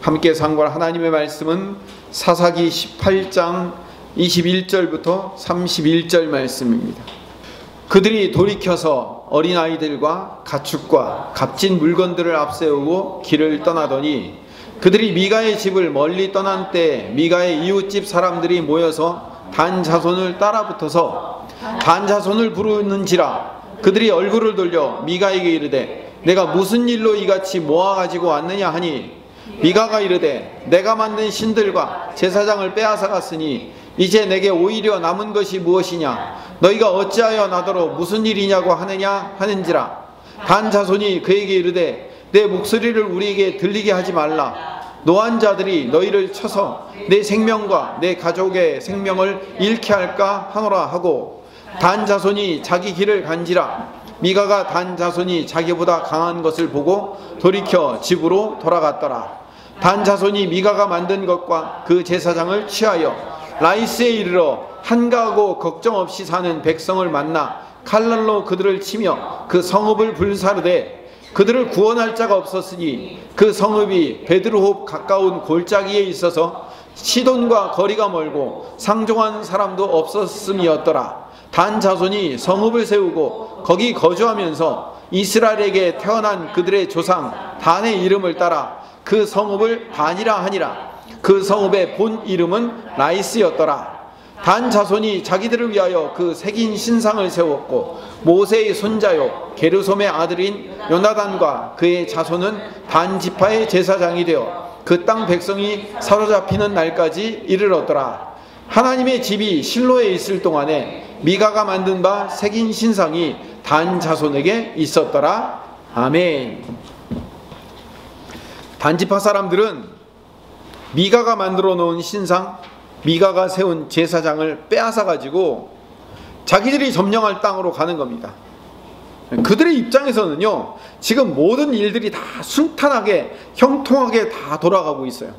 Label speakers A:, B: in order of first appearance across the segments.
A: 함께 상고할 하나님의 말씀은 사사기 18장 21절부터 31절 말씀입니다. 그들이 돌이켜서 어린아이들과 가축과 값진 물건들을 앞세우고 길을 떠나더니 그들이 미가의 집을 멀리 떠난 때에 미가의 이웃집 사람들이 모여서 단 자손을 따라붙어서 단 자손을 부르는지라. 그들이 얼굴을 돌려 미가에게 이르되 내가 무슨 일로 이같이 모아가지고 왔느냐 하니 미가가 이르되 내가 만든 신들과 제사장을 빼앗아 갔으니 이제 내게 오히려 남은 것이 무엇이냐. 너희가 어찌하여 나더러 무슨 일이냐고 하느냐 하는지라. 단 자손이 그에게 이르되 내 목소리를 우리에게 들리게 하지 말라. 노한 자들이 너희를 쳐서 내 생명과 내 가족의 생명을 잃게 할까 하노라 하고 단 자손이 자기 길을 간지라. 미가가 단 자손이 자기보다 강한 것을 보고 돌이켜 집으로 돌아갔더라. 단 자손이 미가가 만든 것과 그 제사장을 취하여 라이스에 이르러 한가하고 걱정 없이 사는 백성을 만나 칼날로 그들을 치며 그 성읍을 불사르되 그들을 구원할 자가 없었으니 그 성읍이 베드르홉 가까운 골짜기에 있어서 시돈과 거리가 멀고 상종한 사람도 없었음이었더라. 단 자손이 성읍을 세우고 거기 거주하면서 이스라엘에게 태어난 그들의 조상 단의 이름을 따라 그 성읍을 단이라 하니라. 그 성읍의 본 이름은 라이스였더라. 단 자손이 자기들을 위하여 그 새긴 신상을 세웠고 모세의 손자요 게르솜의 아들인 요나단과 그의 자손은 단 지파의 제사장이 되어 그 땅 백성이 사로잡히는 날까지 이르렀더라. 하나님의 집이 실로에 있을 동안에 미가가 만든 바 새긴 신상이 단 자손에게 있었더라. 아멘. 단지파 사람들은 미가가 만들어 놓은 신상, 미가가 세운 제사장을 빼앗아 가지고 자기들이 점령할 땅으로 가는 겁니다. 그들의 입장에서는요, 지금 모든 일들이 다 순탄하게 형통하게 다 돌아가고 있어요.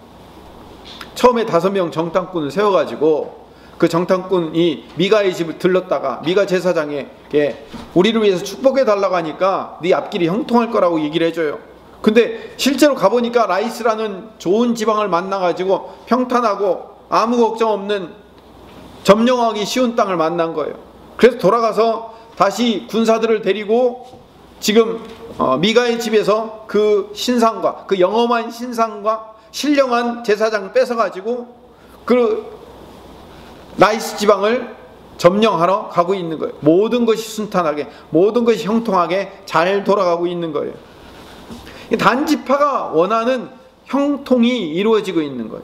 A: 처음에 5명 정탐꾼을 세워가지고 그 정탐꾼이 미가의 집을 들렀다가 미가 제사장에게 우리를 위해서 축복해 달라고 하니까 네 앞길이 형통할 거라고 얘기를 해줘요. 근데 실제로 가보니까 라이스라는 좋은 지방을 만나가지고 평탄하고 아무 걱정 없는 점령하기 쉬운 땅을 만난 거예요. 그래서 돌아가서 다시 군사들을 데리고 지금 미가의 집에서 그 신상과 그 영험한 신상과 신령한 제사장 뺏어가지고 그 라이스 지방을 점령하러 가고 있는 거예요. 모든 것이 순탄하게, 모든 것이 형통하게 잘 돌아가고 있는 거예요. 단지파가 원하는 형통이 이루어지고 있는 거예요.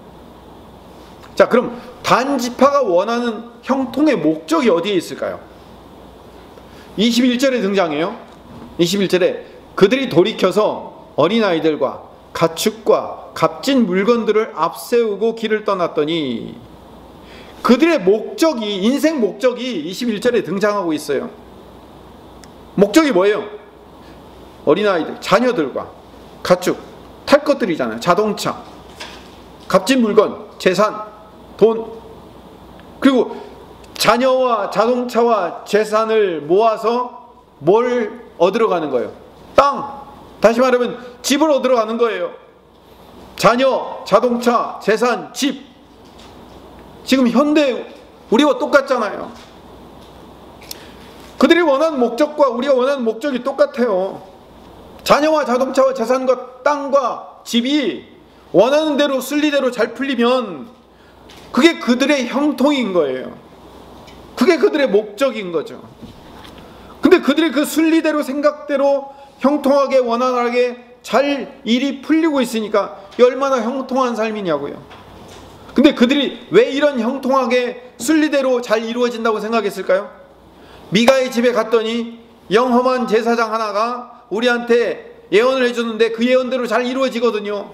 A: 자, 그럼 단지파가 원하는 형통의 목적이 어디에 있을까요? 21절에 등장해요. 21절에 그들이 돌이켜서 어린아이들과 가축과 값진 물건들을 앞세우고 길을 떠났더니 그들의 목적이, 인생 목적이 21절에 등장하고 있어요. 목적이 뭐예요? 어린아이들, 자녀들과 가축, 탈 것들이잖아요. 자동차, 값진 물건, 재산, 돈. 그리고 자녀와 자동차와 재산을 모아서 뭘 얻으러 가는 거예요? 땅. 다시 말하면 집을 얻으러 가는 거예요. 자녀, 자동차, 재산, 집. 지금 현대 우리와 똑같잖아요. 그들이 원하는 목적과 우리가 원하는 목적이 똑같아요. 자녀와 자동차와 재산과 땅과 집이 원하는 대로 순리대로 잘 풀리면 그게 그들의 형통인 거예요. 그게 그들의 목적인 거죠. 근데 그들이 그 순리대로 생각대로 형통하게 원활하게 잘 일이 풀리고 있으니까 얼마나 형통한 삶이냐고요. 근데 그들이 왜 이런 형통하게 순리대로 잘 이루어진다고 생각했을까요? 미가의 집에 갔더니 영험한 제사장 하나가 우리한테 예언을 해줬는데 그 예언대로 잘 이루어지거든요.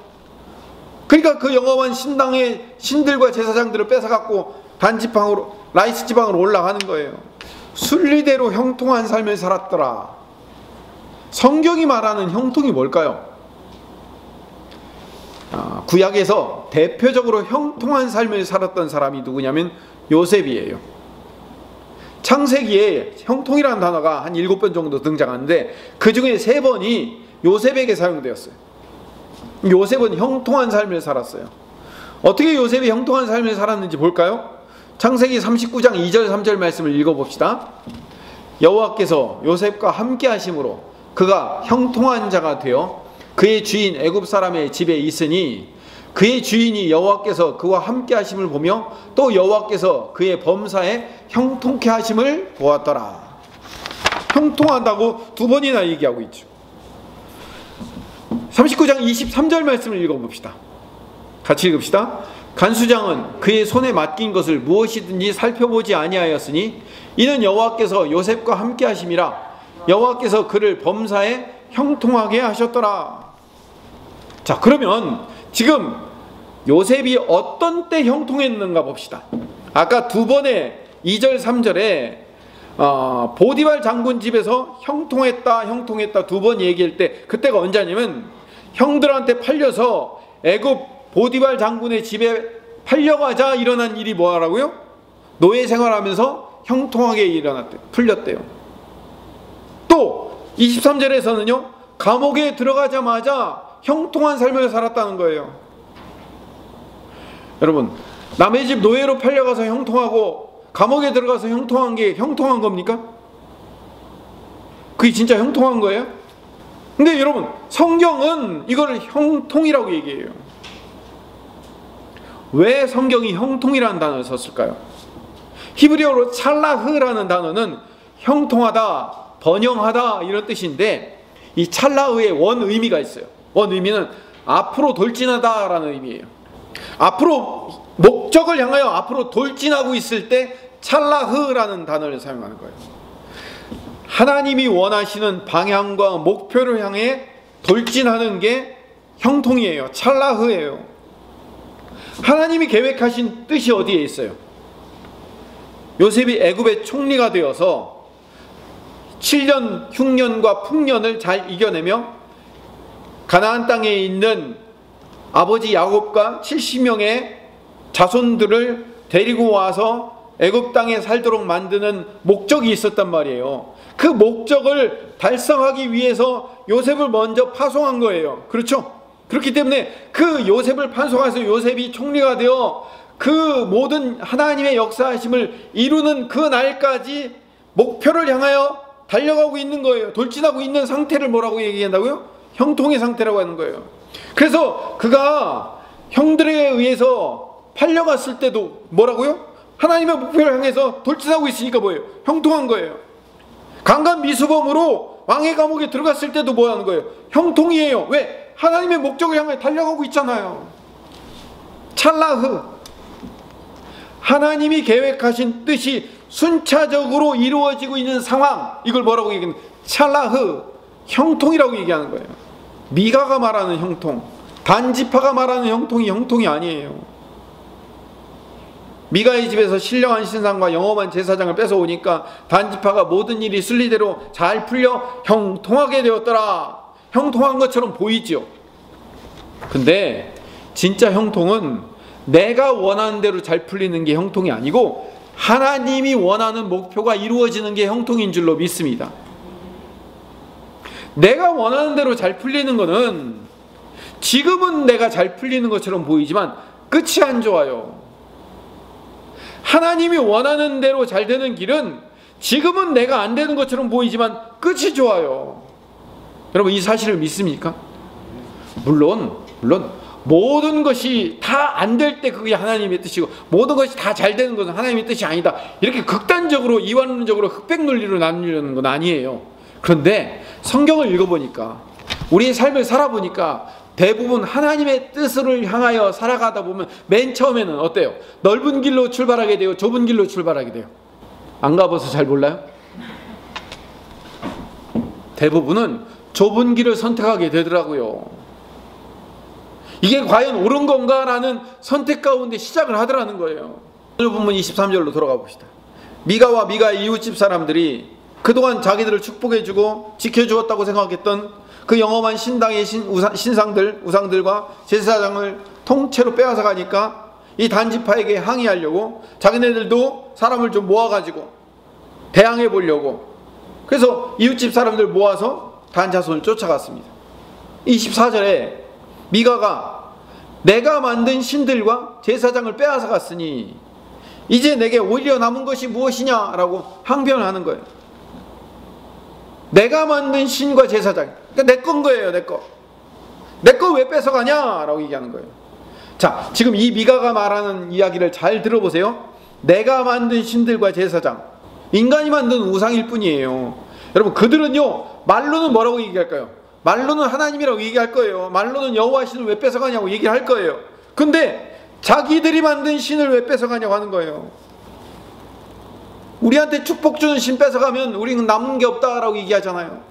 A: 그러니까 그 영험한 신당의 신들과 제사장들을 뺏어갖고 단지방으로, 라이스 지방으로 올라가는 거예요. 순리대로 형통한 삶을 살았더라. 성경이 말하는 형통이 뭘까요? 구약에서 대표적으로 형통한 삶을 살았던 사람이 누구냐면 요셉이에요. 창세기에 형통이라는 단어가 한 7번 정도 등장하는데 그 중에 3번이 요셉에게 사용되었어요. 요셉은 형통한 삶을 살았어요. 어떻게 요셉이 형통한 삶을 살았는지 볼까요? 창세기 39장 2절 3절 말씀을 읽어봅시다. 여호와께서 요셉과 함께 하심으로 그가 형통한 자가 되어 그의 주인 애굽 사람의 집에 있으니 그의 주인이 여호와께서 그와 함께 하심을 보며 또 여호와께서 그의 범사에 형통케 하심을 보았더라. 형통하다고 두 번이나 얘기하고 있죠. 39장 23절 말씀을 읽어봅시다. 같이 읽읍시다. 간수장은 그의 손에 맡긴 것을 무엇이든지 살펴보지 아니하였으니 이는 여호와께서 요셉과 함께 하심이라. 여호와께서 그를 범사에 형통하게 하셨더라. 자, 그러면 지금 요셉이 어떤 때 형통했는가 봅시다. 아까 두 번의 2절 3절에 보디발 장군 집에서 형통했다 두 번 얘기할 때, 그때가 언제냐면 형들한테 팔려서 애굽 보디발 장군의 집에 팔려가자 일어난 일이 뭐라고요? 노예 생활하면서 형통하게 풀렸대요. 또 23절에서는요, 감옥에 들어가자마자 형통한 삶을 살았다는 거예요. 여러분, 남의 집 노예로 팔려가서 형통하고 감옥에 들어가서 형통한 게 형통한 겁니까? 그게 진짜 형통한 거예요? 근데 여러분, 성경은 이걸 형통이라고 얘기해요. 왜 성경이 형통이라는 단어를 썼을까요? 히브리어로 찰라흐라는 단어는 형통하다, 번영하다 이런 뜻인데, 이 찰라흐의 원 의미가 있어요. 원 의미는 앞으로 돌진하다 라는 의미예요. 앞으로 목적을 향하여 앞으로 돌진하고 있을 때 찰라흐라는 단어를 사용하는 거예요. 하나님이 원하시는 방향과 목표를 향해 돌진하는 게 형통이에요. 찰라흐예요. 하나님이 계획하신 뜻이 어디에 있어요? 요셉이 애굽의 총리가 되어서 7년 흉년과 풍년을 잘 이겨내며 가나안 땅에 있는 아버지 야곱과 70명의 자손들을 데리고 와서 애굽 땅에 살도록 만드는 목적이 있었단 말이에요. 그 목적을 달성하기 위해서 요셉을 먼저 파송한 거예요. 그렇죠? 그렇기 때문에 그 요셉을 파송해서 요셉이 총리가 되어 그 모든 하나님의 역사하심을 이루는 그 날까지 목표를 향하여 달려가고 있는 거예요. 돌진하고 있는 상태를 뭐라고 얘기한다고요? 형통의 상태라고 하는 거예요. 그래서 그가 형들에 의해서 팔려갔을 때도 뭐라고요? 하나님의 목표를 향해서 돌진하고 있으니까 뭐예요? 형통한 거예요. 강간 미수범으로 왕의 감옥에 들어갔을 때도 뭐 하는 거예요? 형통이에요. 왜? 하나님의 목적을 향해 달려가고 있잖아요. 찰라흐. 하나님이 계획하신 뜻이 순차적으로 이루어지고 있는 상황, 이걸 뭐라고 얘기하는? 찰라흐, 형통이라고 얘기하는 거예요. 미가가 말하는 형통, 단지파가 말하는 형통이 아니에요. 미가의 집에서 신령한 신상과 영험한 제사장을 뺏어오니까 단지파가 모든 일이 순리대로 잘 풀려 형통하게 되었더라. 형통한 것처럼 보이죠. 근데 진짜 형통은 내가 원하는 대로 잘 풀리는 게 형통이 아니고 하나님이 원하는 목표가 이루어지는 게 형통인 줄로 믿습니다. 내가 원하는 대로 잘 풀리는 거는 지금은 내가 잘 풀리는 것처럼 보이지만 끝이 안 좋아요. 하나님이 원하는 대로 잘 되는 길은 지금은 내가 안 되는 것처럼 보이지만 끝이 좋아요. 여러분, 이 사실을 믿습니까? 물론 모든 것이 다 안 될 때 그게 하나님의 뜻이고 모든 것이 다 잘 되는 것은 하나님의 뜻이 아니다, 이렇게 극단적으로 이완론적으로 흑백논리로 나누려는 건 아니에요. 그런데 성경을 읽어보니까, 우리의 삶을 살아보니까 대부분 하나님의 뜻을 향하여 살아가다 보면 맨 처음에는 어때요? 넓은 길로 출발하게 돼요? 좁은 길로 출발하게 돼요? 안 가봐서 잘 몰라요? 대부분은 좁은 길을 선택하게 되더라고요. 이게 과연 옳은 건가라는 선택 가운데 시작을 하더라는 거예요. 오늘 본문 23절로 돌아가 봅시다. 미가와 미가의 이웃집 사람들이 그동안 자기들을 축복해주고 지켜주었다고 생각했던 그 영험한 신당의 우상들과 제사장을 통째로 빼앗아 가니까 이 단지파에게 항의하려고 자기네들도 사람을 좀 모아가지고 대항해 보려고, 그래서 이웃집 사람들 모아서 단자손을 쫓아갔습니다. 24절에 미가가 내가 만든 신들과 제사장을 빼앗아 갔으니 이제 내게 오히려 남은 것이 무엇이냐라고 항변하는 거예요. 내가 만든 신과 제사장, 그러니까 내 건 거예요. 내 거 왜 뺏어가냐라고 얘기하는 거예요. 자, 지금 이 미가가 말하는 이야기를 잘 들어보세요. 내가 만든 신들과 제사장, 인간이 만든 우상일 뿐이에요. 여러분, 그들은요 말로는 뭐라고 얘기할까요? 말로는 하나님이라고 얘기할 거예요. 말로는 여호와 신을 왜 뺏어가냐고 얘기를 할 거예요. 근데 자기들이 만든 신을 왜 뺏어가냐고 하는 거예요. 우리한테 축복 주는 신 뺏어가면 우리는 남는 게 없다라고 얘기하잖아요.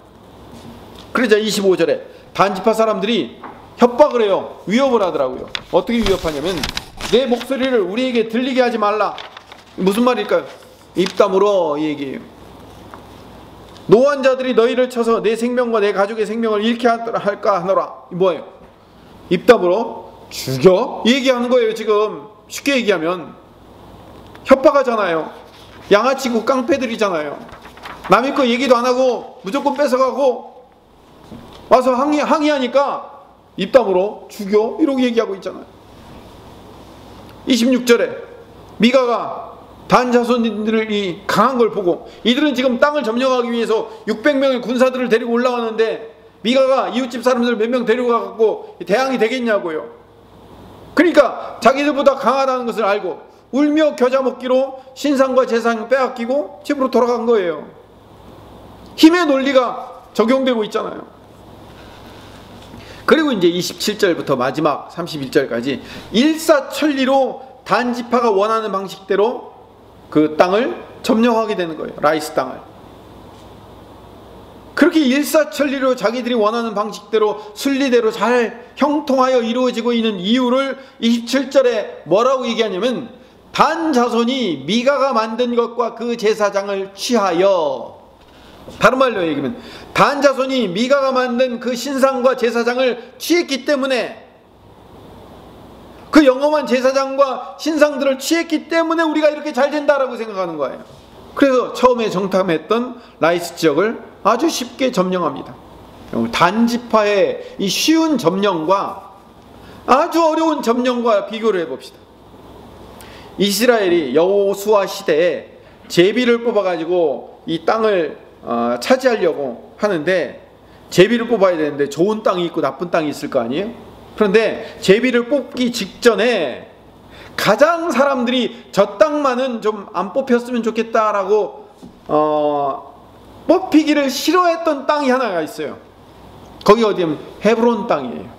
A: 그러자 25절에 단지파 사람들이 협박을 해요. 위협을 하더라고요. 어떻게 위협하냐면 내 목소리를 우리에게 들리게 하지 말라. 무슨 말일까요? 입 다물어 이 얘기예요. 노한 자들이 너희를 쳐서 내 생명과 내 가족의 생명을 잃게 할까 하노라. 뭐예요? 입 다물어 죽여? 이 얘기하는 거예요. 지금 쉽게 얘기하면 협박하잖아요. 양아치고 깡패들이잖아요. 남의 거 얘기도 안 하고 무조건 뺏어가고 와서 항의하니까 입 다물어 죽여 이러고 얘기하고 있잖아요. 26절에 미가가 단 자손들이 강한 걸 보고, 이들은 지금 땅을 점령하기 위해서 600명의 군사들을 데리고 올라왔는데 미가가 이웃집 사람들 몇 명 데리고 가고 대항이 되겠냐고요. 그러니까 자기들보다 강하다는 것을 알고 울며 겨자 먹기로 신상과 제사장을 빼앗기고 집으로 돌아간 거예요. 힘의 논리가 적용되고 있잖아요. 그리고 이제 27절부터 마지막 31절까지 일사천리로 단지파가 원하는 방식대로 그 땅을 점령하게 되는 거예요. 라이스 땅을. 그렇게 일사천리로 자기들이 원하는 방식대로 순리대로 잘 형통하여 이루어지고 있는 이유를 27절에 뭐라고 얘기하냐면 단 자손이 미가가 만든 것과 그 제사장을 취하여, 다른 말로 얘기하면 단 자손이 미가가 만든 그 신상과 제사장을 취했기 때문에, 그 영험한 제사장과 신상들을 취했기 때문에 우리가 이렇게 잘 된다라고 생각하는 거예요. 그래서 처음에 정탐했던 라이스 지역을 아주 쉽게 점령합니다. 단지파의 이 쉬운 점령과 아주 어려운 점령과 비교를 해봅시다. 이스라엘이 여호수아 시대에 제비를 뽑아가지고 이 땅을 차지하려고 하는데, 제비를 뽑아야 되는데 좋은 땅이 있고 나쁜 땅이 있을 거 아니에요? 그런데 제비를 뽑기 직전에 가장 사람들이 저 땅만은 좀 안 뽑혔으면 좋겠다라고 뽑히기를 싫어했던 땅이 하나가 있어요. 거기 어디냐면 헤브론 땅이에요.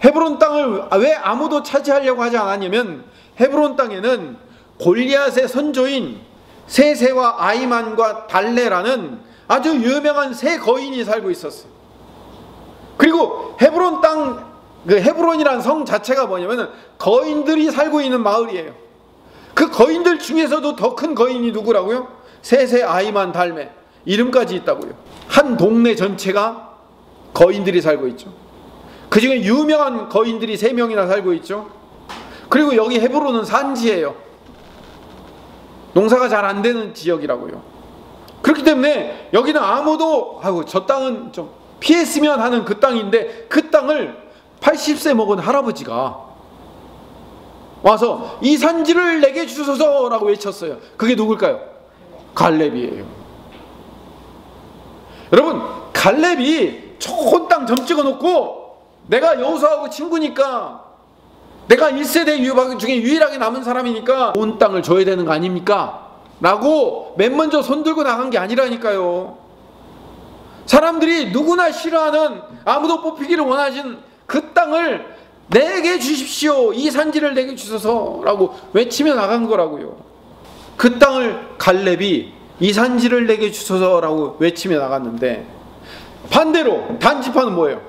A: 헤브론 땅을 왜 아무도 차지하려고 하지 않았냐면 헤브론 땅에는 골리앗의 선조인 세세와 아이만과 달레라는 아주 유명한 세 거인이 살고 있었어요. 그리고 헤브론 땅, 그 헤브론이라는 성 자체가 뭐냐면 거인들이 살고 있는 마을이에요. 그 거인들 중에서도 더 큰 거인이 누구라고요? 세세, 아이만, 달메, 이름까지 있다고요. 한 동네 전체가 거인들이 살고 있죠. 그 중에 유명한 거인들이 3명이나 살고 있죠. 그리고 여기 헤브론은 산지예요. 농사가 잘 안 되는 지역이라고요. 그렇기 때문에 여기는 아무도 저 땅은 좀 피했으면 하는 그 땅인데, 그 땅을 80세 먹은 할아버지가 와서 이 산지를 내게 주소서라고 외쳤어요. 그게 누굴까요? 갈렙이에요. 여러분, 갈렙이 좋은 땅 점 찍어놓고 내가 여호수아하고 친구니까, 내가 1세대 중에 유일하게 남은 사람이니까 좋은 땅을 줘야 되는 거 아닙니까? 라고 맨 먼저 손들고 나간 게 아니라니까요. 사람들이 누구나 싫어하는, 아무도 뽑히기를 원하신 그 땅을 내게 주십시오, 이 산지를 내게 주소서 라고 외치며 나간 거라고요. 그 땅을 갈렙이 이 산지를 내게 주소서 라고 외치며 나갔는데, 반대로 단지파는 뭐예요?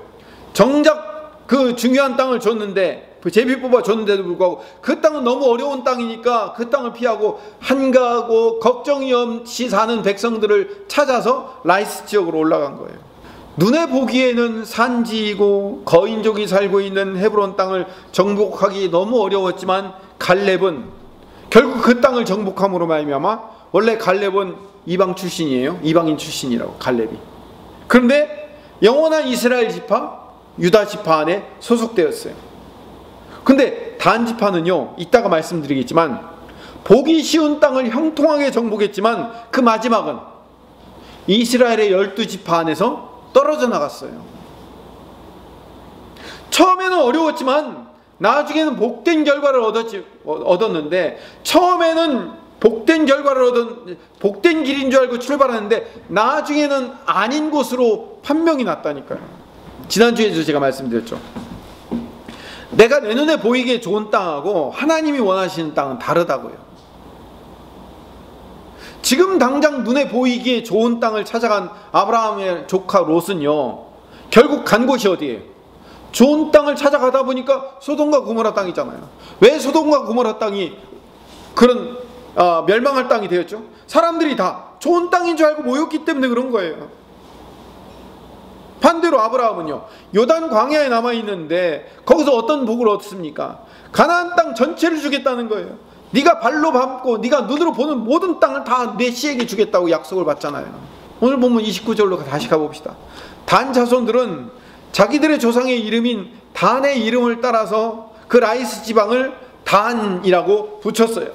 A: 정작 그 중요한 땅을 줬는데, 그 제비 뽑아 줬는데도 불구하고 그 땅은 너무 어려운 땅이니까 그 땅을 피하고 한가하고 걱정이 없이 사는 백성들을 찾아서 라이스 지역으로 올라간 거예요. 눈에 보기에는 산지이고 거인족이 살고 있는 헤브론 땅을 정복하기 너무 어려웠지만 갈렙은 결국 그 땅을 정복함으로 말미암아, 원래 갈렙은 이방 출신이에요. 이방인 출신이라고, 갈렙이. 그런데 영원한 이스라엘 지파, 유다 지파 안에 소속되었어요. 근데 단 지파는요, 이따가 말씀드리겠지만 보기 쉬운 땅을 형통하게 정복했지만 그 마지막은 이스라엘의 12지파 안에서 떨어져 나갔어요. 처음에는 어려웠지만 나중에는 복된 결과를 얻었는데, 처음에는 복된 결과를 복된 길인 줄 알고 출발하는데 나중에는 아닌 곳으로 판명이 났다니까요. 지난주에도 제가 말씀드렸죠. 내가 내 눈에 보이기에 좋은 땅하고 하나님이 원하시는 땅은 다르다고요. 지금 당장 눈에 보이기에 좋은 땅을 찾아간 아브라함의 조카 롯은요, 결국 간 곳이 어디예요? 좋은 땅을 찾아가다 보니까 소돔과 고모라 땅이잖아요. 왜 소돔과 고모라 땅이 그런 멸망할 땅이 되었죠? 사람들이 다 좋은 땅인 줄 알고 모였기 때문에 그런 거예요. 반대로 아브라함은요, 요단 광야에 남아있는데 거기서 어떤 복을 얻습니까? 가나안 땅 전체를 주겠다는 거예요. 네가 발로 밟고 네가 눈으로 보는 모든 땅을 다 내 씨에게 주겠다고 약속을 받잖아요. 오늘 보면 29절로 다시 가봅시다. 단 자손들은 자기들의 조상의 이름인 단의 이름을 따라서 그 라이스 지방을 단이라고 붙였어요.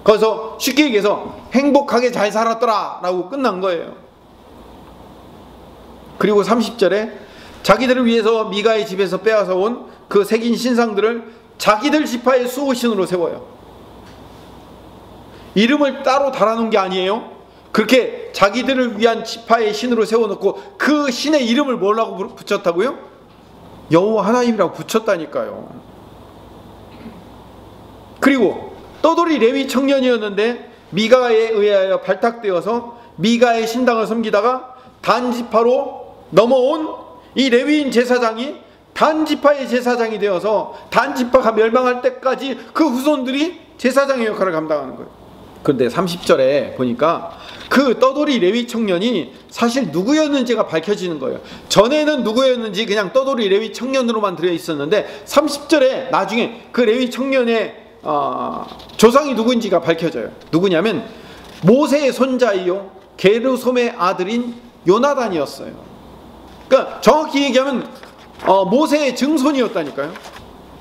A: 거기서 쉽게 얘기해서 행복하게 잘 살았더라 라고 끝난 거예요. 그리고 30절에 자기들을 위해서 미가의 집에서 빼앗아 온 그 새긴 신상들을 자기들 지파의 수호신으로 세워요. 이름을 따로 달아놓은 게 아니에요. 그렇게 자기들을 위한 지파의 신으로 세워놓고 그 신의 이름을 뭐라고 붙였다고요? 여호와 하나님이라고 붙였다니까요. 그리고 떠돌이 레위 청년이었는데 미가에 의하여 발탁되어서 미가의 신당을 섬기다가 단지파로 넘어온 이 레위인 제사장이 단지파의 제사장이 되어서 단지파가 멸망할 때까지 그 후손들이 제사장의 역할을 감당하는 거예요. 그런데 30절에 보니까 그 떠돌이 레위 청년이 사실 누구였는지가 밝혀지는 거예요. 전에는 누구였는지 그냥 떠돌이 레위 청년으로만 들어있었는데 30절에 나중에 그 레위 청년의 조상이 누구인지가 밝혀져요. 누구냐면 모세의 손자이요 게르솜의 아들인 요나단이었어요. 그러니까 정확히 얘기하면 모세의 증손이었다니까요.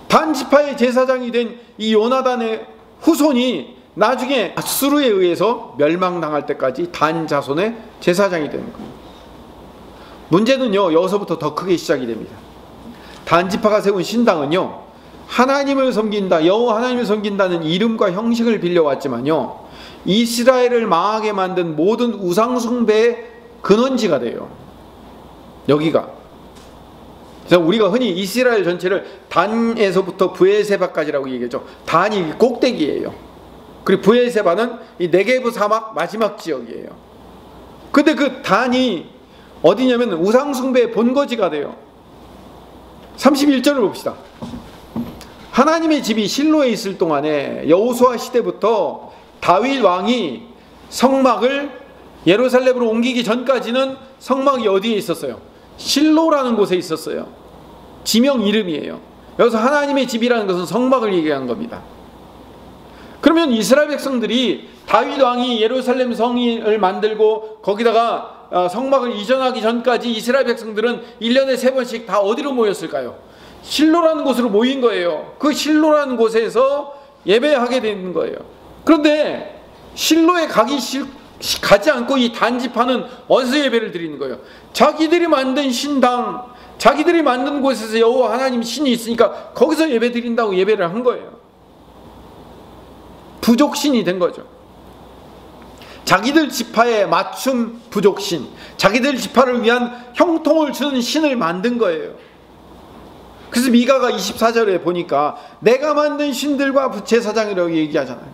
A: 단지파의 제사장이 된 이 요나단의 후손이 나중에 아수르에 의해서 멸망당할 때까지 단 자손의 제사장이 되는 거예요. 문제는요, 여기서부터 더 크게 시작이 됩니다. 단지파가 세운 신당은요, 하나님을 섬긴다, 여호와 하나님을 섬긴다는 이름과 형식을 빌려왔지만요, 이스라엘을 망하게 만든 모든 우상숭배의 근원지가 돼요. 여기가. 그래서 우리가 흔히 이스라엘 전체를 단에서부터 브엘세바까지라고 얘기하죠. 단이 꼭대기예요. 그리고 브엘세바는 이 네게브 사막 마지막 지역이에요. 근데 그 단이 어디냐면 우상숭배의 본거지가 돼요. 31절을 봅시다. 하나님의 집이 실로에 있을 동안에 여호수아 시대부터 다윗 왕이 성막을 예루살렘으로 옮기기 전까지는 성막이 어디에 있었어요? 실로라는 곳에 있었어요. 지명 이름이에요. 여기서 하나님의 집이라는 것은 성막을 얘기한 겁니다. 그러면 이스라엘 백성들이 다윗 왕이 예루살렘 성을 만들고 거기다가 성막을 이전하기 전까지 이스라엘 백성들은 1년에 3번씩 다 어디로 모였을까요? 실로라는 곳으로 모인 거예요. 그 실로라는 곳에서 예배하게 되는 거예요. 그런데 실로에 가지 않고 이 단지파는 어디서 예배를 드리는 거예요? 자기들이 만든 신당, 자기들이 만든 곳에서 여호와 하나님 신이 있으니까 거기서 예배 드린다고 예배를 한 거예요. 부족신이 된 거죠. 자기들 지파에 맞춤 부족신, 자기들 지파를 위한 형통을 주는 신을 만든 거예요. 그래서 미가가 24절에 보니까 내가 만든 신들과 제사장이라고 얘기하잖아요.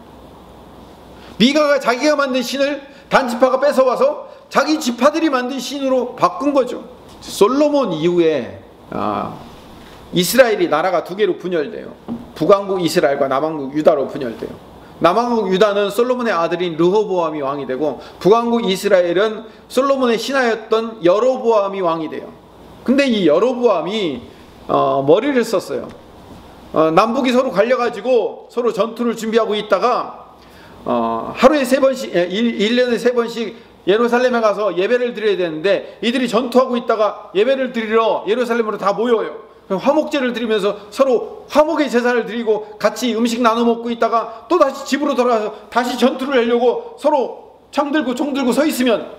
A: 미가가 자기가 만든 신을 단지파가 뺏어와서 자기 지파들이 만든 신으로 바꾼 거죠. 솔로몬 이후에 이스라엘이 나라가 두 개로 분열돼요. 북왕국 이스라엘과 남왕국 유다로 분열돼요. 남왕국 유다는 솔로몬의 아들인 르호보암이 왕이 되고, 북왕국 이스라엘은 솔로몬의 신하였던 여로보암이 왕이 돼요. 근데 이 여로보암이 머리를 썼어요. 남북이 서로 갈려가지고 서로 전투를 준비하고 있다가 하루에 3번씩, 1년에 3번씩 예루살렘에 가서 예배를 드려야 되는데 이들이 전투하고 있다가 예배를 드리러 예루살렘으로 다 모여요. 화목제를 드리면서 서로 화목의 제사를 드리고 같이 음식 나눠 먹고 있다가 또 다시 집으로 돌아가서 다시 전투를 하려고 서로 창 들고 총 들고 서 있으면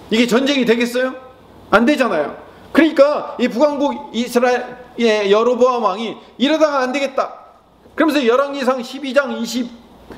A: 이게 전쟁이 되겠어요? 안 되잖아요. 그러니까 이 북왕국 이스라엘의 여로보암 왕이 이러다가 안 되겠다. 그러면서 열왕기상 12장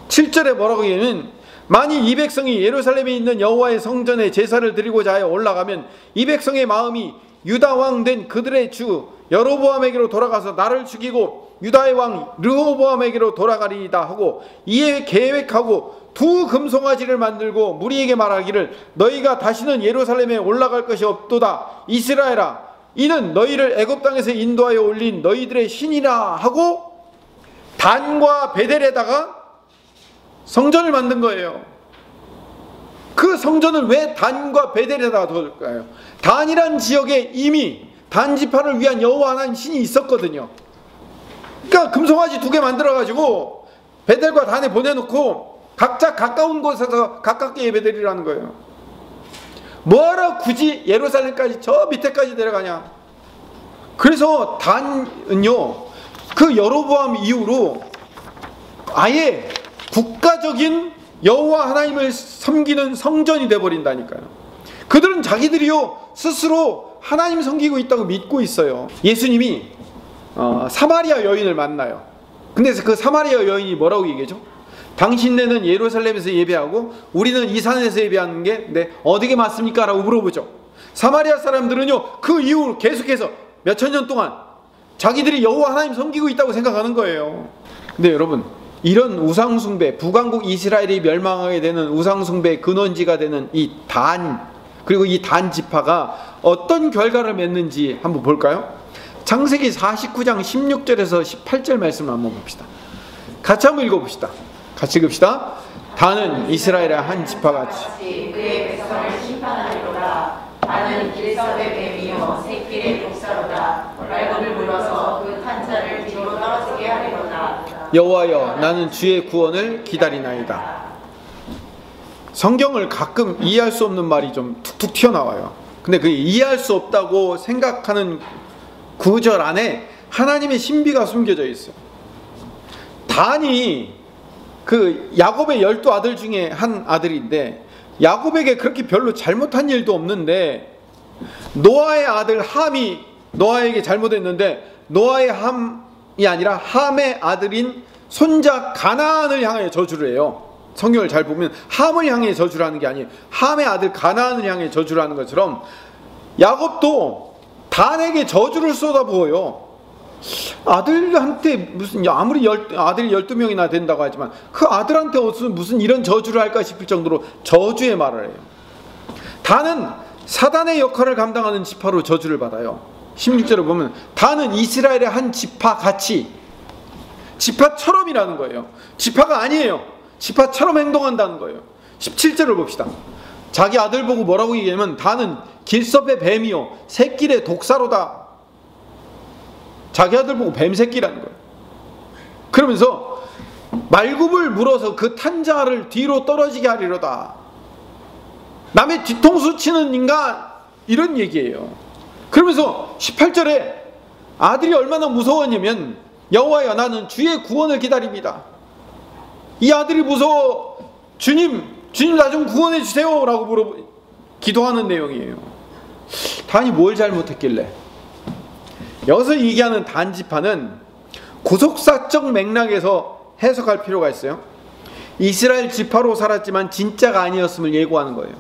A: 27절에 뭐라고 얘기하면, 만일 이 백성이 예루살렘에 있는 여호와의 성전에 제사를 드리고자 하여 올라가면 이 백성의 마음이 유다 왕 된 그들의 주 여로보암에게로 돌아가서 나를 죽이고 유다의 왕 르호보암에게로 돌아가리이다 하고, 이에 계획하고 두 금송아지를 만들고 무리에게 말하기를 너희가 다시는 예루살렘에 올라갈 것이 없도다. 이스라엘아, 이는 너희를 애굽 땅에서 인도하여 올린 너희들의 신이라 하고 단과 베델에다가 성전을 만든 거예요. 그 성전을 왜 단과 베델에다가 둘까요? 단이란 지역에 이미 단 지파를 위한 여호와 하나님 신이 있었거든요. 그러니까 금송아지 2개 만들어 가지고 베델과 단에 보내놓고 각자 가까운 곳에서 가깝게 예배드리라는 거예요. 뭐하러 굳이 예루살렘까지 저 밑에까지 내려가냐. 그래서 단은요, 그 여로보암 이후로 아예 국가적인 여호와 하나님을 섬기는 성전이 되어버린다니까요. 그들은 자기들이요 스스로 하나님 섬기고 있다고 믿고 있어요. 예수님이 사마리아 여인을 만나요. 근데 그 사마리아 여인이 뭐라고 얘기하죠? 당신네는 예루살렘에서 예배하고 우리는 이 산에서 예배하는 게 어디게 맞습니까? 라고 물어보죠. 사마리아 사람들은요 그 이후 계속해서 몇천 년 동안 자기들이 여호와 하나님 섬기고 있다고 생각하는 거예요. 근데 여러분, 이런 우상숭배, 북왕국 이스라엘이 멸망하게 되는 우상숭배의 근원지가 되는 이 단, 그리고 이 단 지파가 어떤 결과를 맺는지 한번 볼까요? 창세기 49장 16절에서 18절 말씀을 한번 봅시다. 같이 한번 읽어봅시다. 같이 읽읍시다. 단은 이스라엘의 한 지파같이
B: 그의 백성을 심판하리로다. 단은 길섭의 뱀이요 새끼의 독사로다. 말굽을 물어서 그 탄자를 뒤로 떨어지게 하리로다.
A: 여호와여, 나는 주의 구원을 기다리나이다. 성경을 가끔 이해할 수 없는 말이 좀 툭툭 튀어나와요. 근데 그 이해할 수 없다고 생각하는 구절 안에 하나님의 신비가 숨겨져 있어요. 단이 그 야곱의 12아들 중에 한 아들인데, 야곱에게 그렇게 별로 잘못한 일도 없는데 노아의 아들 함이 노아에게 잘못했는데, 노아의 함이 아니라 함의 아들인 손자 가나안을 향하여 저주를 해요. 성경을 잘 보면 함을 향해 저주를 하는 게 아니에요. 함의 아들 가나안을 향해 저주를 하는 것처럼 야곱도 단에게 저주를 쏟아부어요. 아들한테 무슨, 아무리 아들이 12명이나 된다고 하지만 그 아들한테 무슨 이런 저주를 할까 싶을 정도로 저주의 말을 해요. 단은 사단의 역할을 감당하는 지파로 저주를 받아요. 16절을 보면 단은 이스라엘의 한 지파같이, 지파처럼이라는 거예요. 지파가 아니에요. 지파처럼 행동한다는 거예요. 17절을 봅시다. 자기 아들 보고 뭐라고 얘기하면, 단은 길섭의 뱀이요 새끼의 독사로다. 자기 아들 보고 뱀 새끼라는 거예요. 그러면서 말굽을 물어서 그 탄자를 뒤로 떨어지게 하리로다. 남의 뒤통수 치는 인간, 이런 얘기예요. 그러면서 18절에 아들이 얼마나 무서웠냐면, 여호와여, 나는 주의 구원을 기다립니다. 이 아들이 무서워. 주님 나 좀 구원해 주세요 라고 기도하는 내용이에요. 단이 뭘 잘못했길래? 여기서 얘기하는 단 지파는 구속사적 맥락에서 해석할 필요가 있어요. 이스라엘 지파로 살았지만 진짜가 아니었음을 예고하는 거예요.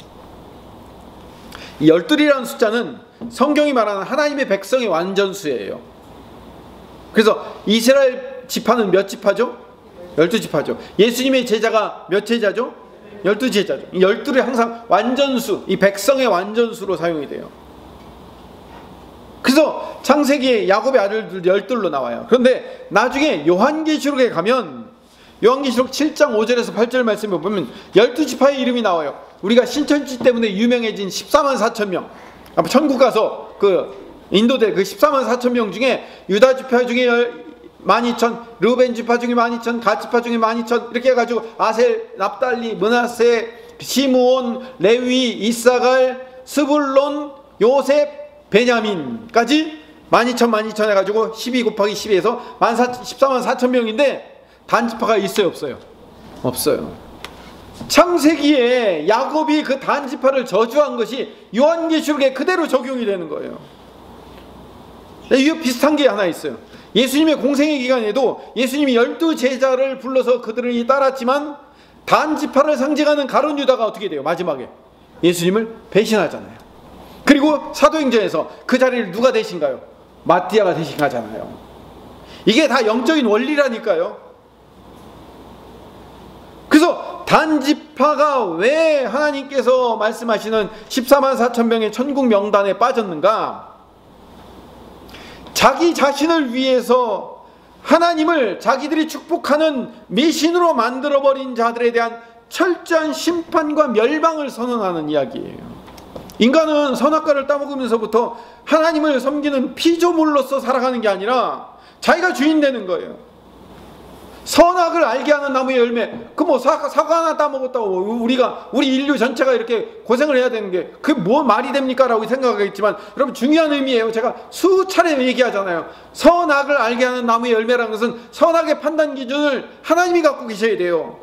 A: 이 12이라는 숫자는 성경이 말하는 하나님의 백성의 완전수예요. 그래서 이스라엘 지파는 몇 지파죠? 12지파죠. 예수님의 제자가 몇 제자죠? 12제자죠. 이 12를 항상 완전수, 이 백성의 완전수로 사용이 돼요. 그래서 창세기에 야곱의 아들들 12로 나와요. 그런데 나중에 요한계시록에 가면, 요한계시록 7장 5절에서 8절 말씀을 보면 12지파의 이름이 나와요. 우리가 신천지 때문에 유명해진 14만 4천 명, 천국 가서 그 인도될 그 14만 4천 명 중에 유다 지파 중에 12,000, 르우벤 지파 중에 12,000, 갓 지파 중에 12,000, 이렇게 해가지고 아셀, 납달리, 므낫세, 시므온, 레위, 이사갈, 스불론, 요셉, 베냐민까지 12,000 해가지고 12 곱하기 12에서 14만 4천 명인데 단지파가 있어요, 없어요? 없어요. 창세기에 야곱이 그 단지파를 저주한 것이 요한계시록에 그대로 적용이 되는 거예요. 이 비슷한 게 하나 있어요. 예수님의 공생의 기간에도 예수님이 12제자를 불러서 그들을 따랐지만 단지파를 상징하는 가룟 유다가 어떻게 돼요? 마지막에 예수님을 배신하잖아요. 그리고 사도행전에서 그 자리를 누가 대신가요? 마띠아가 대신하잖아요. 이게 다 영적인 원리라니까요. 그래서 단지파가 왜 하나님께서 말씀하시는 14만 4천 명의 천국 명단에 빠졌는가? 자기 자신을 위해서 하나님을 자기들이 축복하는 미신으로 만들어버린 자들에 대한 철저한 심판과 멸망을 선언하는 이야기예요. 인간은 선악과를 따먹으면서부터 하나님을 섬기는 피조물로서 살아가는 게 아니라 자기가 주인 되는 거예요. 선악을 알게 하는 나무의 열매, 그 뭐 사과 하나 따먹었다고 우리 인류 전체가 이렇게 고생을 해야 되는 게 그게 뭐 말이 됩니까? 라고 생각하겠지만 여러분 중요한 의미예요. 제가 수차례 얘기하잖아요. 선악을 알게 하는 나무의 열매라는 것은 선악의 판단 기준을 하나님이 갖고 계셔야 돼요.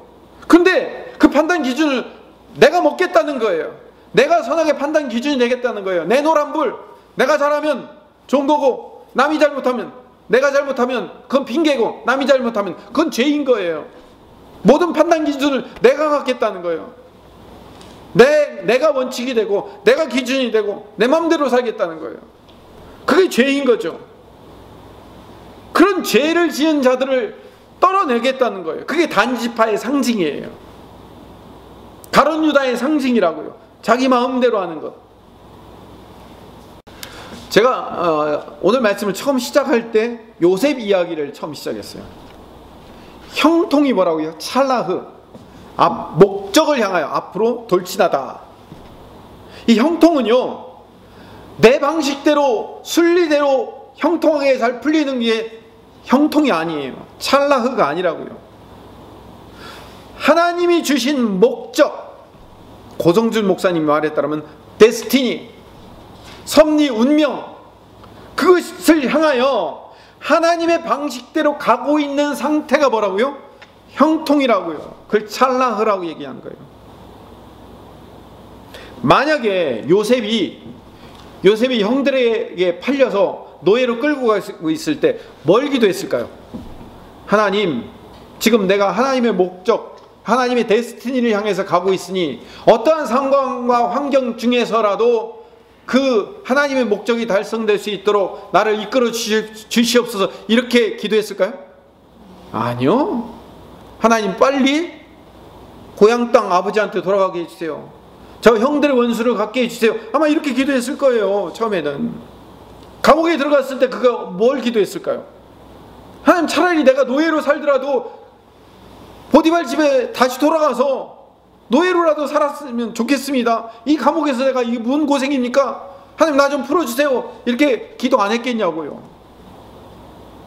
A: 근데 그 판단 기준을 내가 먹겠다는 거예요. 내가 선악의 판단 기준이 되겠다는 거예요. 내 노란불, 내가 잘하면 좋은 거고 남이 잘못하면, 내가 잘못하면 그건 핑계고 남이 잘못하면 그건 죄인 거예요. 모든 판단 기준을 내가 갖겠다는 거예요. 내가 원칙이 되고 내가 기준이 되고 내 마음대로 살겠다는 거예요. 그게 죄인 거죠. 그런 죄를 지은 자들을 떨어내겠다는 거예요. 그게 단지파의 상징이에요. 가룟 유다의 상징이라고요. 자기 마음대로 하는 것. 제가 오늘 말씀을 처음 시작할 때 요셉 이야기를 처음 시작했어요. 형통이 뭐라고요? 찰라흐. 목적을 향하여 앞으로 돌진하다. 이 형통은요, 내 방식대로 순리대로 형통하게 잘 풀리는 게 형통이 아니에요. 찰라흐가 아니라고요. 하나님이 주신 목적, 고성준 목사님 말에 따르면 데스티니, 섭리, 운명, 그것을 향하여 하나님의 방식대로 가고 있는 상태가 뭐라고요? 형통이라고요. 그걸 찰라흐라고 얘기한 거예요. 만약에 요셉이 형들에게 팔려서 노예로 끌고 가고 있을 때 뭘 기도했을까요? 하나님, 지금 내가 하나님의 목적, 하나님의 데스티니를 향해서 가고 있으니 어떠한 상황과 환경 중에서라도 그 하나님의 목적이 달성될 수 있도록 나를 이끌어 주시옵소서, 이렇게 기도했을까요? 아니요. 하나님, 빨리 고향 땅 아버지한테 돌아가게 해주세요. 저 형들의 원수를 갖게 해주세요. 아마 이렇게 기도했을 거예요. 처음에는 감옥에 들어갔을 때 그가 뭘 기도했을까요? 하나님, 차라리 내가 노예로 살더라도 보디발 집에 다시 돌아가서 노예로라도 살았으면 좋겠습니다. 이 감옥에서 내가 이게 무슨 고생입니까? 하나님, 나 좀 풀어주세요. 이렇게 기도 안 했겠냐고요.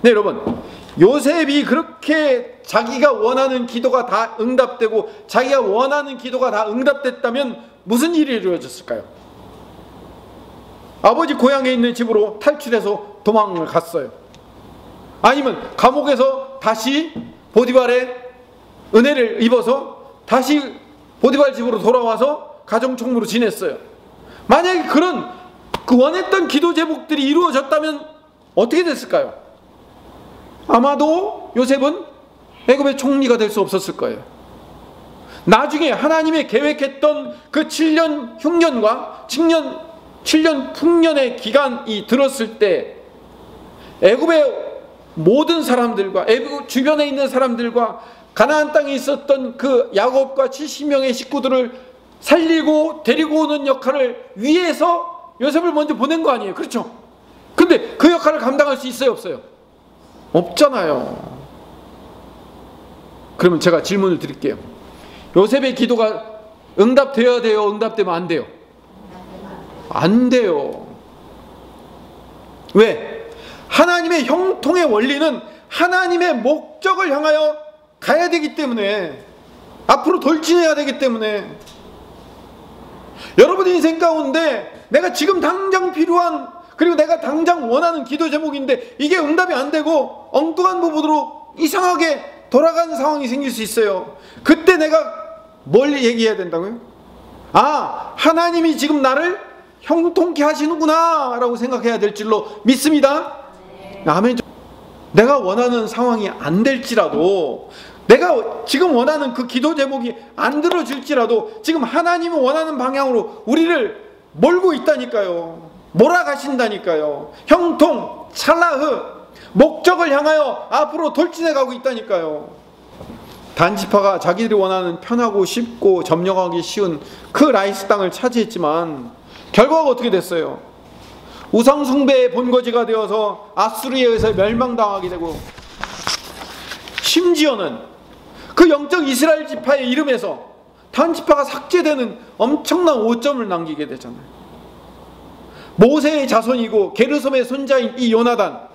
A: 네, 여러분, 요셉이 그렇게 자기가 원하는 기도가 다 응답되고 자기가 원하는 기도가 다 응답됐다면 무슨 일이 이루어졌을까요? 아버지 고향에 있는 집으로 탈출해서 도망을 갔어요. 아니면 감옥에서 다시 보디발의 은혜를 입어서 다시 보디발 집으로 돌아와서 가정총무로 지냈어요. 만약에 그 원했던 기도 제목들이 이루어졌다면 어떻게 됐을까요? 아마도 요셉은 애굽의 총리가 될 수 없었을 거예요. 나중에 하나님의 계획했던 그 7년 흉년과 7년 풍년의 기간이 들었을 때 애굽의 모든 사람들과 애굽 주변에 있는 사람들과 가나안 땅에 있었던 그 야곱과 70명의 식구들을 살리고 데리고 오는 역할을 위해서 요셉을 먼저 보낸 거 아니에요? 그렇죠? 근데 그 역할을 감당할 수 있어요, 없어요? 없잖아요. 그러면 제가 질문을 드릴게요. 요셉의 기도가 응답되어야 돼요? 응답되면 안 돼요? 안 돼요. 왜? 하나님의 형통의 원리는 하나님의 목적을 향하여 가야 되기 때문에, 앞으로 돌진해야 되기 때문에, 여러분 인생 가운데 내가 지금 당장 필요한, 그리고 내가 당장 원하는 기도 제목인데 이게 응답이 안 되고 엉뚱한 부분으로 이상하게 돌아가는 상황이 생길 수 있어요. 그때 내가 뭘 얘기해야 된다고요? 아, 하나님이 지금 나를 형통케 하시는구나 라고 생각해야 될 줄로 믿습니다. 아멘. 내가 원하는 상황이 안 될지라도, 내가 지금 원하는 그 기도 제목이 안 들어질지라도 지금 하나님이 원하는 방향으로 우리를 몰고 있다니까요. 몰아가신다니까요. 형통, 찰나흐, 목적을 향하여 앞으로 돌진해 가고 있다니까요. 단지파가 자기들이 원하는 편하고 쉽고 점령하기 쉬운 그 라이스 땅을 차지했지만 결과가 어떻게 됐어요? 우상숭배의 본거지가 되어서 아수르에 의해서 멸망당하게 되고, 심지어는 그 영적 이스라엘 지파의 이름에서 단지파가 삭제되는 엄청난 오점을 남기게 되잖아요. 모세의 자손이고 게르솜의 손자인 이 요나단,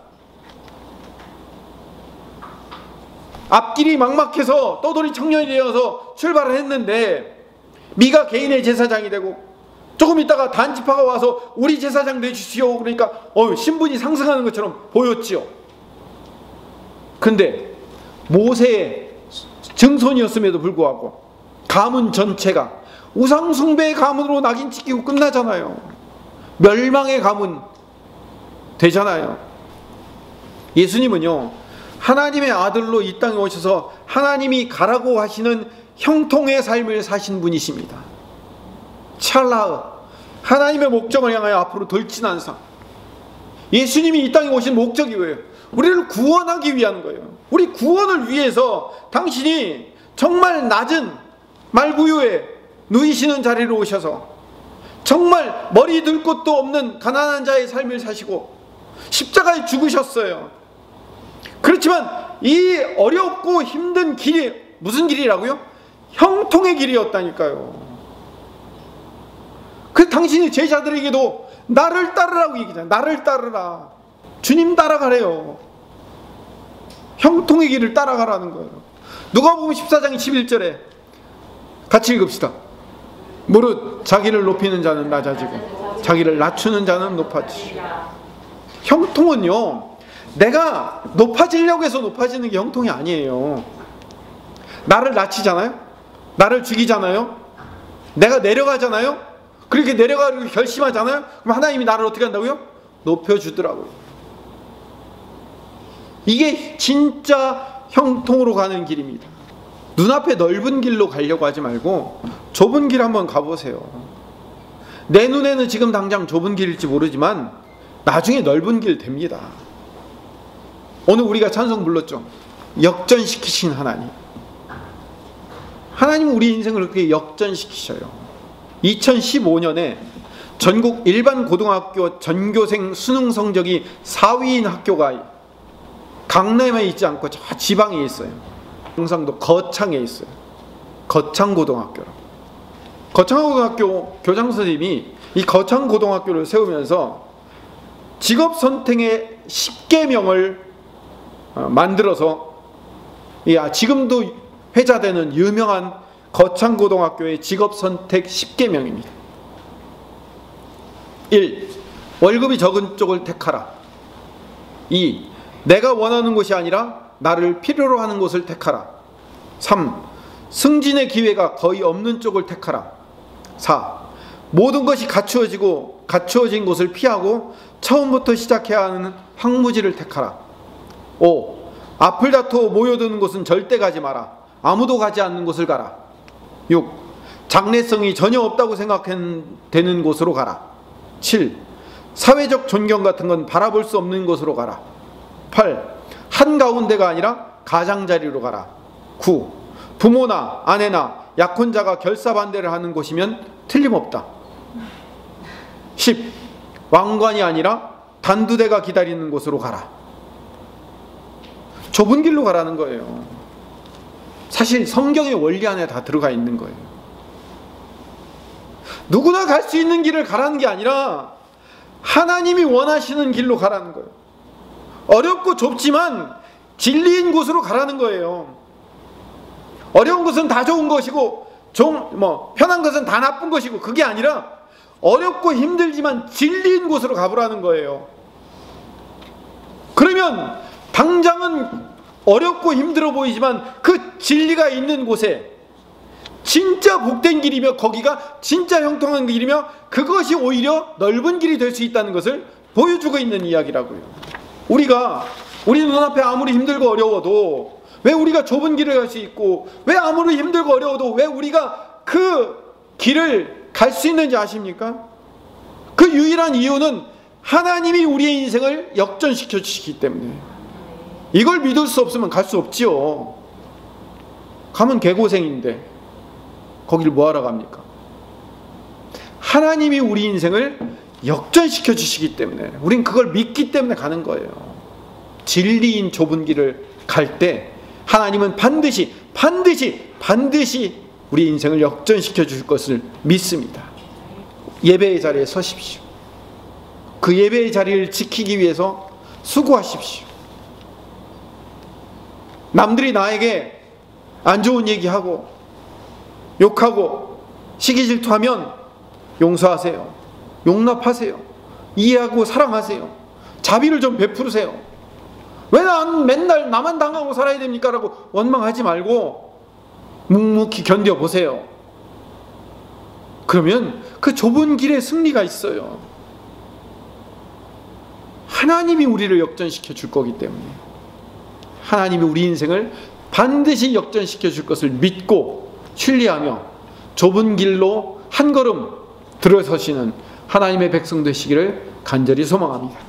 A: 앞길이 막막해서 떠돌이 청년이 되어서 출발을 했는데 미가 개인의 제사장이 되고, 조금 있다가 단지파가 와서 우리 제사장 내주시오 그러니까 신분이 상승하는 것처럼 보였지요. 근데 모세의 증손이었음에도 불구하고 가문 전체가 우상숭배의 가문으로 낙인 찍히고 끝나잖아요. 멸망의 가문 되잖아요. 예수님은요, 하나님의 아들로 이 땅에 오셔서 하나님이 가라고 하시는 형통의 삶을 사신 분이십니다. 찰나흐, 하나님의 목적을 향하여 앞으로 돌진한 삶. 예수님이 이 땅에 오신 목적이 왜요? 우리를 구원하기 위한 거예요. 우리 구원을 위해서 당신이 정말 낮은 말구유에 누이시는 자리로 오셔서 정말 머리 들 곳도 없는 가난한 자의 삶을 사시고 십자가에 죽으셨어요. 그렇지만 이 어렵고 힘든 길이 무슨 길이라고요? 형통의 길이었다니까요. 그 당신이 제자들에게도 나를 따르라고 얘기잖아요. 나를 따르라. 주님 따라가래요. 형통의 길을 따라가라는 거예요. 누가복음 14장 11절에 같이 읽읍시다. 무릇 자기를 높이는 자는 낮아지고 자기를 낮추는 자는 높아지고. 형통은요, 내가 높아지려고 해서 높아지는 게 형통이 아니에요. 나를 낮추잖아요. 나를 죽이잖아요. 내가 내려가잖아요. 그렇게 내려가려고 결심하잖아요. 그럼 하나님이 나를 어떻게 한다고요? 높여주더라고요. 이게 진짜 형통으로 가는 길입니다. 눈앞에 넓은 길로 가려고 하지 말고 좁은 길 한번 가보세요. 내 눈에는 지금 당장 좁은 길일지 모르지만 나중에 넓은 길 됩니다. 오늘 우리가 찬송 불렀죠. 역전시키신 하나님. 하나님은 우리 인생을 그렇게 역전시키셔요. 2015년에 전국 일반 고등학교 전교생 수능 성적이 4위인 학교가 강남에 있지 않고 저 지방에 있어요. 경상도 거창에 있어요. 거창고등학교로. 거창고등학교 교장 선생님이 이 거창고등학교를 세우면서 직업선택의 10계명을 만들어서 지금도 회자되는 유명한 거창고등학교의 직업선택 10계명입니다. 1. 월급이 적은 쪽을 택하라. 2. 내가 원하는 곳이 아니라 나를 필요로 하는 곳을 택하라. 3. 승진의 기회가 거의 없는 쪽을 택하라. 4. 모든 것이 갖추어진 곳을 피하고 처음부터 시작해야 하는 황무지를 택하라. 5. 앞을 다투어 모여드는 곳은 절대 가지 마라. 아무도 가지 않는 곳을 가라. 6. 장래성이 전혀 없다고 생각되는 곳으로 가라. 7. 사회적 존경 같은 건 바라볼 수 없는 곳으로 가라. 8. 한가운데가 아니라 가장자리로 가라. 9. 부모나 아내나 약혼자가 결사반대를 하는 곳이면 틀림없다. 10. 왕관이 아니라 단두대가 기다리는 곳으로 가라. 좁은 길로 가라는 거예요. 사실 성경의 원리 안에 다 들어가 있는 거예요. 누구나 갈 수 있는 길을 가라는 게 아니라 하나님이 원하시는 길로 가라는 거예요. 어렵고 좁지만 진리인 곳으로 가라는 거예요. 어려운 것은 다 좋은 것이고 편한 것은 다 나쁜 것이고, 그게 아니라 어렵고 힘들지만 진리인 곳으로 가보라는 거예요. 그러면 당장은 어렵고 힘들어 보이지만 그 진리가 있는 곳에 진짜 복된 길이며 거기가 진짜 형통한 길이며 그것이 오히려 넓은 길이 될 수 있다는 것을 보여주고 있는 이야기라고요. 우리 눈앞에 아무리 힘들고 어려워도 왜 우리가 좁은 길을 갈 수 있고, 왜 아무리 힘들고 어려워도 왜 우리가 그 길을 갈 수 있는지 아십니까? 그 유일한 이유는 하나님이 우리의 인생을 역전시켜 주시기 때문에. 이걸 믿을 수 없으면 갈 수 없지요. 가면 개고생인데 거길 뭐하러 갑니까? 하나님이 우리 인생을 역전시켜 주시기 때문에, 우린 그걸 믿기 때문에 가는 거예요. 진리인 좁은 길을 갈 때 하나님은 반드시 우리 인생을 역전시켜 줄 것을 믿습니다. 예배의 자리에 서십시오. 그 예배의 자리를 지키기 위해서 수고하십시오. 남들이 나에게 안 좋은 얘기하고 욕하고 시기 질투하면 용서하세요. 용납하세요. 이해하고 사랑하세요. 자비를 좀 베푸세요. 왜 난 맨날 나만 당하고 살아야 됩니까? 라고 원망하지 말고 묵묵히 견뎌보세요. 그러면 그 좁은 길에 승리가 있어요. 하나님이 우리를 역전시켜 줄 거기 때문에, 하나님이 우리 인생을 반드시 역전시켜 줄 것을 믿고 신뢰하며 좁은 길로 한 걸음 들어서시는 하나님의 백성 되시기를 간절히 소망합니다.